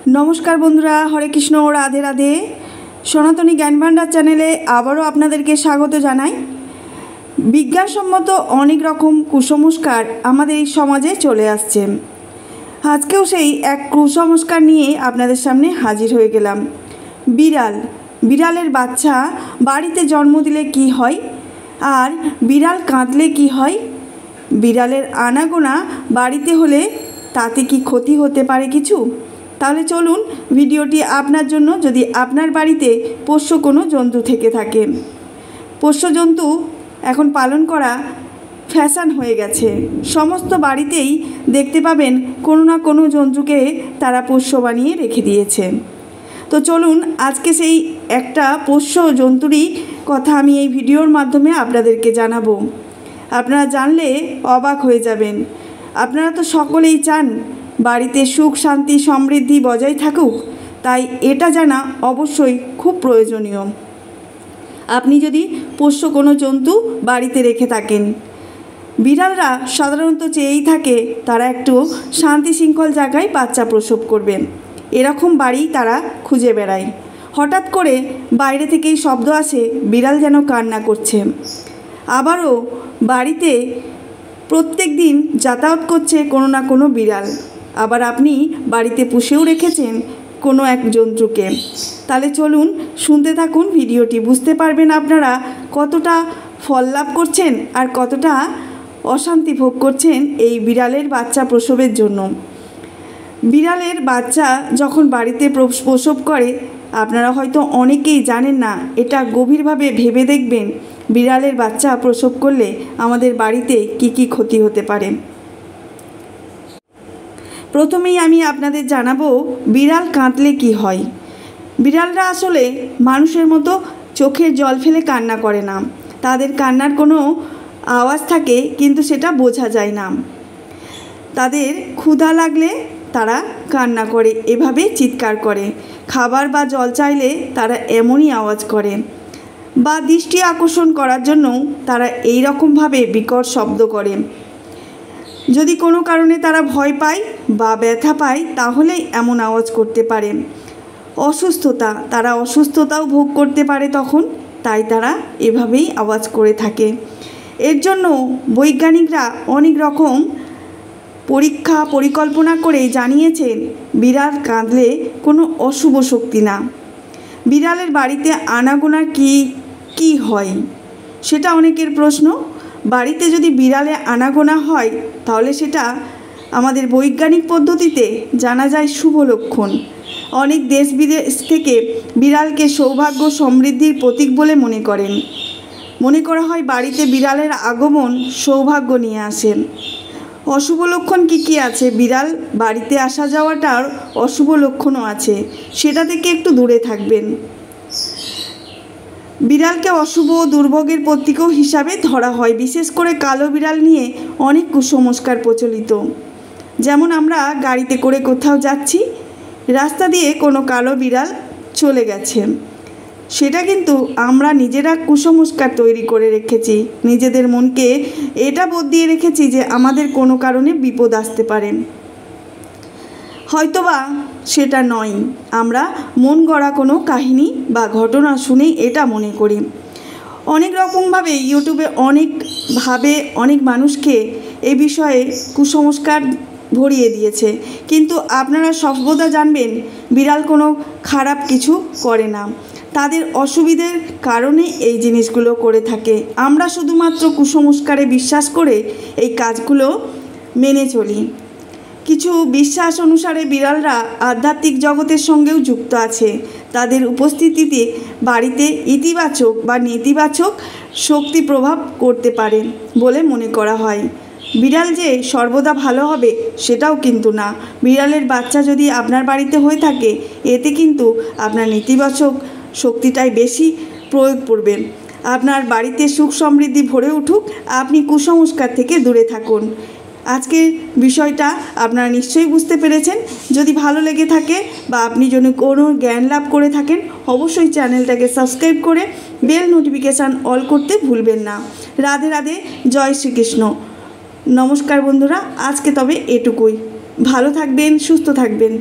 नमस्कार बंधुरा हरे कृष्ण राधे राधे सनातनी ज्ञान भाण्डार चैनेले आबारो आपनादेरके स्वागत जानाई। विज्ञानसम्मत अनेक रकम कुसंस्कार आमादेर एई समाजे चले आसछे। आजकेও सेई एक कुसंस्कार निये आपनादेर सामने हाजिर हये गेलाम। बिड़ाल बिड़ालेर बाच्चा बाड़ीते जन्म दिले कि हय आर बिड़ाल काँदले कि हय, बिड़ालेर आनागोना बाड़ीते होले ताते कि क्षति होते पारे किछु। ताहले चलुन भिडियोटी आपनार जोन्नो यदि आपनार बाड़ीते पोष्य कोनो जन्तु थेके थाके। पोष्य जन्तु एखन पालन करा फैशन हये गेछे। समस्त बाड़ीतेई देखते पाबेन कोनो ना कोनो जन्तुके तारा पोष्य बानिये रेखे दियेछे। तो चलुन आजके सेई एकटा पोष्य जन्तुरई कथा आमि एई भिडियोर माध्यमे आपनादेरके जानाबो। आपनारा जानले अबाक हये जाबेन। आपनारा तो सकलेई चान बाड़ीते सुख शांति समृद्धि बजाय थाकुक, ताई एटा जाना अवश्यई खूब प्रयोजनीय। आपनी यदि पोष्य कोनो जन्तु बाड़ीते रेखे थाकेन, बिड़ालरा साधारणत चेয়েই থাকে तारा एकटु शांति शृंखल जायगाय बाच्चा प्रसव करबे, एरकम बाड़ी तारा खुঁজে বেড়ায়। हठाৎ करे बाइरे थेकेई शब्द आसे बिड़ाल जेन कान्ना करছে। आबारो बाड़ीते प्रत्येक दिन যাতায়াত করছে কোনো না কোনো बिड़ाल। आबार आपनी बाड़ीते पुষেও রেখেছেন কোনো এক জন্তুকে। তাহলে চলুন শুনতে থাকুন ভিডিওটি, বুঝতে পারবেন আপনারা কতটা ফল লাভ করছেন আর কতটা অশান্তি ভোগ করছেন এই বিড়ালের বাচ্চা প্রসবের জন্য। বিড়ালের বাচ্চা যখন বাড়িতে প্রসব করে আপনারা হয়তো অনেকেই জানেন না, এটা গভীরভাবে ভেবে দেখবেন বিড়ালের বাচ্চা প্রসব করলে আমাদের বাড়িতে কি কি ক্ষতি হতে পারে। प्रथमेই আমি আপনাদের জানাবো বিড়াল কাঁদলে কি হয়। বিড়ালরা আসলে মানুষের মতো চোখের জল ফেলে কান্না করে না। তাদের কান্নার কোনো আওয়াজ থাকে কিন্তু সেটা বোঝা যায় না। তাদের ক্ষুধা লাগলে তারা কান্না করে, এভাবে চিৎকার করে। খাবার বা জল চাইলে তারা এমনই আওয়াজ করে। বা দৃষ্টি আকর্ষণ করার জন্য তারা এই রকমভাবে বিকট শব্দ করে। যদি কোনো কারণে তারা ভয় পায় বা ব্যথা পায় তাহলেই এমন আওয়াজ করতে পারে। অসুস্থতা, তারা অসুস্থতাও ভোগ করতে পারে তখন, তাই তারা এভাবেই আওয়াজ করে থাকে। এর জন্য বৈজ্ঞানিকরা অনেক রকম পরীক্ষা পরিকল্পনা করে জানিয়েছেন বিড়াল কাঁদলে কোনো অশুভ শক্তি না। বিড়ালের বাড়িতে আনাগোনা কি হয় সেটা অনেকের প্রশ্ন। বাড়িতে যদি বিড়ালে আনাগোনা হয় তাহলে সেটা আমাদের বৈজ্ঞানিক পদ্ধতিতে জানা যায় শুভ লক্ষণ। অনেক দেশ বিদেশ থেকে বিড়ালকে সৌভাগ্য সমৃদ্ধির প্রতীক বলে মনে করেন। মনে করা হয় বাড়িতে বিড়ালের আগমন সৌভাগ্য নিয়ে আসে। অশুভ লক্ষণ কি আছে? বিড়াল বাড়িতে আসা যাওয়াটার অশুভ লক্ষণও আছে, সেটা থেকে একটু দূরে থাকবেন। বিড়ালকে অশুভ দুর্ভোগের প্রতীকও হিসাবে ধরা হয়। বিশেষ করে কালো বিড়াল নিয়ে অনেক কুসংস্কার প্রচলিত। যেমন আমরা গাড়িতে করে কোথাও যাচ্ছি, রাস্তা দিয়ে কোনো কালো বিড়াল চলে গেছে, সেটা কিন্তু আমরা নিজেরা কুসংস্কার তৈরি করে রেখেছি। নিজেদের মনকে এটা বোধ দিয়ে রেখেছি যে আমাদের কোনো কারণে বিপদ আসতে পারে। হয়তোবা সেটা নয়, আমরা মন গড়া কোনো কাহিনী বা ঘটনা শুনে এটা মনে করি। অনেক রকমভাবে ইউটিউবে অনেকভাবে অনেক মানুষকে এ বিষয়ে কুসংস্কার ভরিয়ে দিয়েছে, কিন্তু আপনারা সর্বদা জানবেন বিড়াল কোনো খারাপ কিছু করে না। তাদের অসুবিধার কারণে এই জিনিসগুলো করে থাকে। আমরা শুধুমাত্র কুসংস্কারে বিশ্বাস করে এই কাজগুলো মেনে চলি। কিছু বিশ্বাস অনুসারে বিড়ালরা আধ্যাত্মিক জগতের সঙ্গেও যুক্ত আছে। তাদের উপস্থিতিতে বাড়িতে ইতিবাচক বা নেতিবাচক শক্তি প্রভাব করতে পারে বলে মনে করা হয়। বিড়াল যে সর্বদা ভালো হবে সেটাও কিন্তু না। বিড়ালের বাচ্চা যদি আপনার বাড়িতে হয়ে থাকে এতে কিন্তু আপনার নেতিবাচক শক্তিটাই বেশি প্রয়োগ করবেন। আপনার বাড়িতে সুখ সমৃদ্ধি ভরে উঠুক, আপনি কুসংস্কার থেকে দূরে থাকুন। আজকের বিষয়টা আপনারা নিশ্চয়ই বুঝতে পেরেছেন। যদি ভালো লেগে থাকে বা আপনি যদি কোনো জ্ঞান লাভ করে থাকেন অবশ্যই চ্যানেলটাকে সাবস্ক্রাইব করে বেল নোটিফিকেশান অল করতে ভুলবেন না। রাধে রাধে, জয় শ্রীকৃষ্ণ। নমস্কার বন্ধুরা, আজকে তবে এটুকুই। ভালো থাকবেন, সুস্থ থাকবেন।